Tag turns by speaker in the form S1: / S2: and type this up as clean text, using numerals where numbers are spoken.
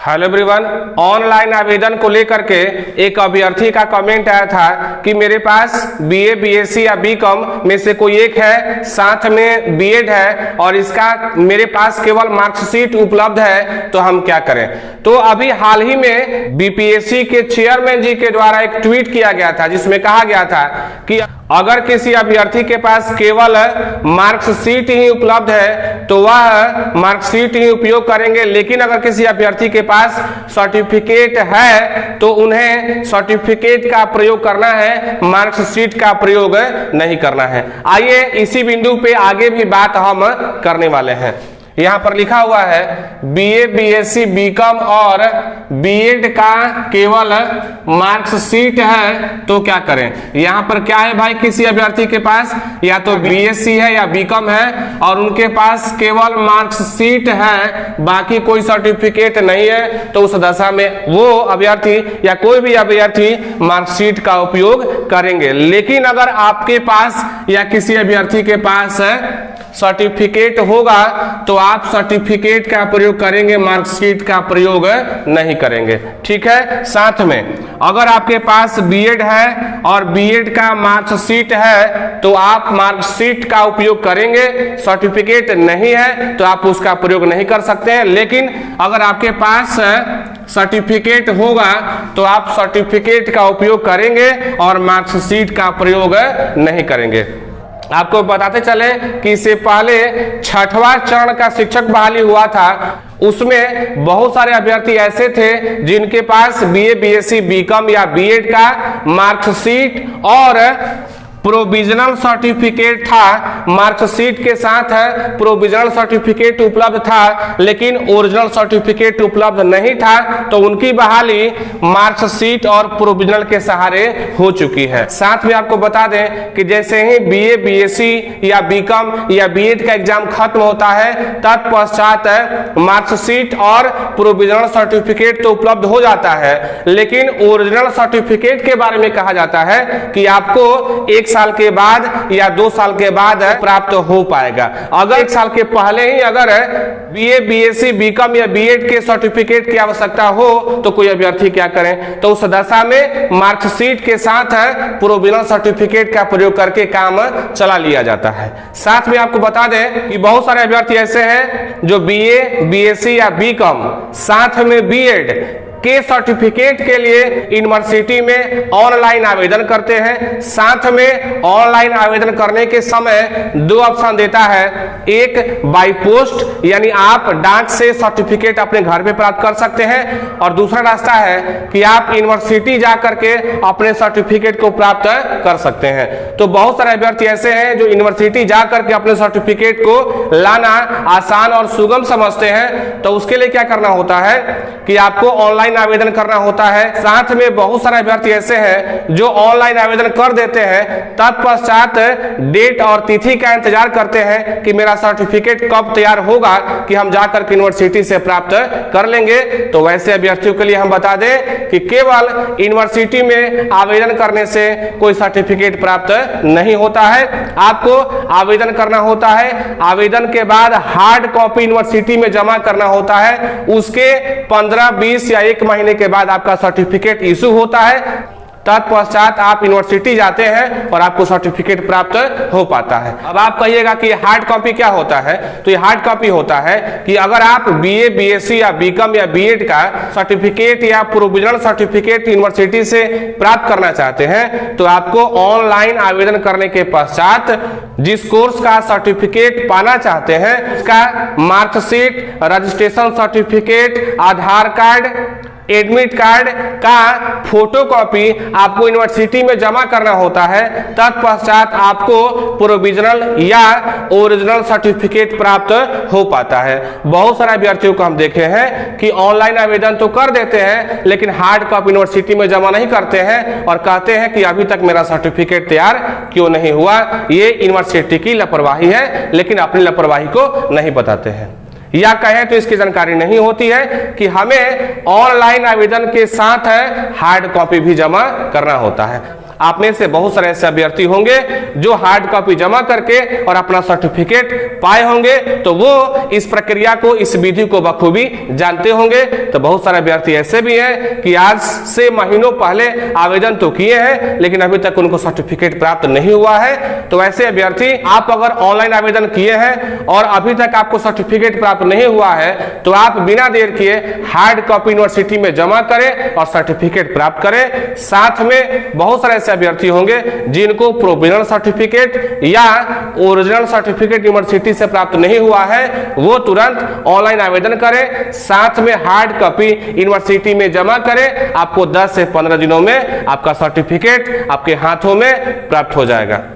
S1: Hello everyone, online आवेदन को लेकर के एक अभ्यर्थी का कमेंट आया था कि मेरे पास बीए, बीएससी या बीकॉम में से कोई एक है, साथ में बीएड है और इसका मेरे पास केवल मार्कशीट उपलब्ध है, तो हम क्या करें। तो अभी हाल ही में बीपीएससी के चेयरमैन जी के द्वारा एक ट्वीट किया गया था जिसमें कहा गया था कि अगर किसी अभ्यर्थी के पास केवल मार्कशीट ही उपलब्ध है तो वह मार्कशीट ही उपयोग करेंगे, लेकिन अगर किसी अभ्यर्थी के पास सर्टिफिकेट है तो उन्हें सर्टिफिकेट का प्रयोग करना है, मार्कशीट का प्रयोग नहीं करना है। आइए इसी बिंदु पे आगे भी बात हम करने वाले हैं। यहाँ पर लिखा हुआ है बीए, बीएससी, बीकॉम और बीएड का केवल मार्कशीट है तो क्या करें। यहाँ पर क्या है भाई, किसी अभ्यर्थी के पास या तो बीएससी है या बीकॉम है और उनके पास केवल मार्कशीट है, बाकी कोई सर्टिफिकेट नहीं है, तो उस दशा में वो अभ्यर्थी या कोई भी अभ्यर्थी मार्कशीट का उपयोग करेंगे। लेकिन अगर आपके पास या किसी अभ्यर्थी के पास सर्टिफिकेट होगा तो आप सर्टिफिकेट का प्रयोग करेंगे, मार्कशीट का प्रयोग नहीं करेंगे। ठीक है। साथ में अगर आपके पास बीएड है और बीएड का मार्कशीट है तो आप मार्कशीट का उपयोग करेंगे, सर्टिफिकेट नहीं है तो आप उसका प्रयोग नहीं कर सकते हैं। लेकिन अगर आपके पास सर्टिफिकेट होगा तो आप सर्टिफिकेट का उपयोग करेंगे और मार्कशीट का प्रयोग नहीं करेंगे। आपको बताते चले कि इससे पहले छठवां चरण का शिक्षक बहाली हुआ था, उसमें बहुत सारे अभ्यर्थी ऐसे थे जिनके पास बीए, बीएससी, बीकॉम या बीएड का मार्कशीट और प्रोविजनल सर्टिफिकेट था, मार्कशीट के साथ प्रोविजनल सर्टिफिकेट उपलब्ध था लेकिन ओरिजिनल सर्टिफिकेट उपलब्ध नहीं था, तो उनकी बहाली मार्कशीट और प्रोविजनल के सहारे हो चुकी है। साथ में आपको बता दें कि जैसे ही बीए, बीएससी या बीकॉम या बीएड का एग्जाम खत्म होता है तत्पश्चात मार्कशीट और प्रोविजनल सर्टिफिकेट तो उपलब्ध हो जाता है, लेकिन ओरिजिनल सर्टिफिकेट के बारे में कहा जाता है कि आपको 1 साल के बाद या 2 साल के बाद प्राप्त हो पाएगा। अगर 1 साल के पहले ही अगर बीए, बीएससी, बीकॉम या बीएड के सर्टिफिकेट की आवश्यकता हो तो कोई अभ्यर्थी क्या करें, तो उस दशा में मार्कशीट के साथ प्रोविजनल सर्टिफिकेट का प्रयोग करके काम चला लिया जाता है। साथ में आपको बता दें कि बहुत सारे अभ्यर्थी ऐसे हैं जो बीए, बीएससी या बीकॉम साथ में बीएड के सर्टिफिकेट के लिए यूनिवर्सिटी में ऑनलाइन आवेदन करते हैं। साथ में ऑनलाइन आवेदन करने के समय 2 ऑप्शन देता है, एक बाय पोस्ट यानी आप डाक से सर्टिफिकेट अपने घर पे प्राप्त कर सकते हैं, और दूसरा रास्ता है कि आप यूनिवर्सिटी जा करके अपने सर्टिफिकेट को प्राप्त कर सकते हैं। तो बहुत सारे अभ्यर्थी ऐसे हैं जो यूनिवर्सिटी जा करके अपने सर्टिफिकेट को लाना आसान और सुगम समझते हैं, तो उसके लिए क्या करना होता है कि आपको ऑनलाइन आवेदन करना होता है। साथ में बहुत सारे अभ्यर्थी ऐसे हैं जो ऑनलाइन आवेदन कर देते हैं, तत्पश्चात डेट और तिथि का इंतजार करते हैं कि मेरा सर्टिफिकेट कब तैयार होगा कि हम जाकर यूनिवर्सिटी से प्राप्त कर लेंगे। तो वैसे अभ्यर्थियों के लिए हम बता दें कि केवल यूनिवर्सिटी में आवेदन करने से कोई सर्टिफिकेट प्राप्त नहीं होता है। आपको आवेदन करना होता है, आवेदन के बाद हार्ड कॉपी यूनिवर्सिटी में जमा करना होता है, उसके 15, 20 या 1 महीने के बाद आपका सर्टिफिकेट इशू होता है। तत्पश्चात आप यूनिवर्सिटी जाते हैं और आपको सर्टिफिकेट प्राप्त हो पाता है। अब आप कहिएगा कि हार्ड कॉपी क्या होता है, तो ये हार्ड कॉपी होता है कि अगर आप बीए, बीएससी या बीकॉम या बीएड का सर्टिफिकेट या प्रोविजनल सर्टिफिकेट यूनिवर्सिटी से प्राप्त करना चाहते हैं तो आपको ऑनलाइन आवेदन करने के पश्चात जिस कोर्स का सर्टिफिकेट पाना चाहते हैं उसका मार्कशीट, रजिस्ट्रेशन सर्टिफिकेट, आधार कार्ड, एडमिट कार्ड का फोटोकॉपी आपको यूनिवर्सिटी में जमा करना होता है। तत्पश्चात आपको प्रोविजनल या ओरिजिनल सर्टिफिकेट प्राप्त हो पाता है। बहुत सारे अभ्यर्थियों को हम देखे हैं कि ऑनलाइन आवेदन तो कर देते हैं लेकिन हार्ड कॉपी यूनिवर्सिटी में जमा नहीं करते हैं और कहते हैं कि अभी तक मेरा सर्टिफिकेट तैयार क्यों नहीं हुआ। ये यूनिवर्सिटी की लापरवाही है, लेकिन अपनी लापरवाही को नहीं बताते हैं, या कहें तो इसकी जानकारी नहीं होती है कि हमें ऑनलाइन आवेदन के साथ हार्ड कॉपी भी जमा करना होता है। आप में से बहुत सारे ऐसे अभ्यर्थी होंगे जो हार्ड कॉपी जमा करके और अपना सर्टिफिकेट पाए होंगे, तो वो इस प्रक्रिया को, इस विधि को बखूबी जानते होंगे। तो बहुत सारे अभ्यर्थी ऐसे भी हैं कि आज से महीनों पहले आवेदन तो किए हैं लेकिन अभी तक उनको सर्टिफिकेट प्राप्त नहीं हुआ है। तो ऐसे अभ्यर्थी, आप अगर ऑनलाइन आवेदन किए हैं और अभी तक आपको सर्टिफिकेट प्राप्त नहीं हुआ है तो आप बिना देर किए हार्ड कॉपी यूनिवर्सिटी में जमा करें और सर्टिफिकेट प्राप्त करें। साथ में बहुत सारे ऐसे अभ्यर्थी होंगे जिनको प्रोविजनल सर्टिफिकेट या ओरिजिनल सर्टिफिकेट यूनिवर्सिटी से प्राप्त नहीं हुआ है, वो तुरंत ऑनलाइन आवेदन करें, साथ में हार्ड कॉपी यूनिवर्सिटी में जमा करें। आपको 10 से 15 दिनों में आपका सर्टिफिकेट आपके हाथों में प्राप्त हो जाएगा।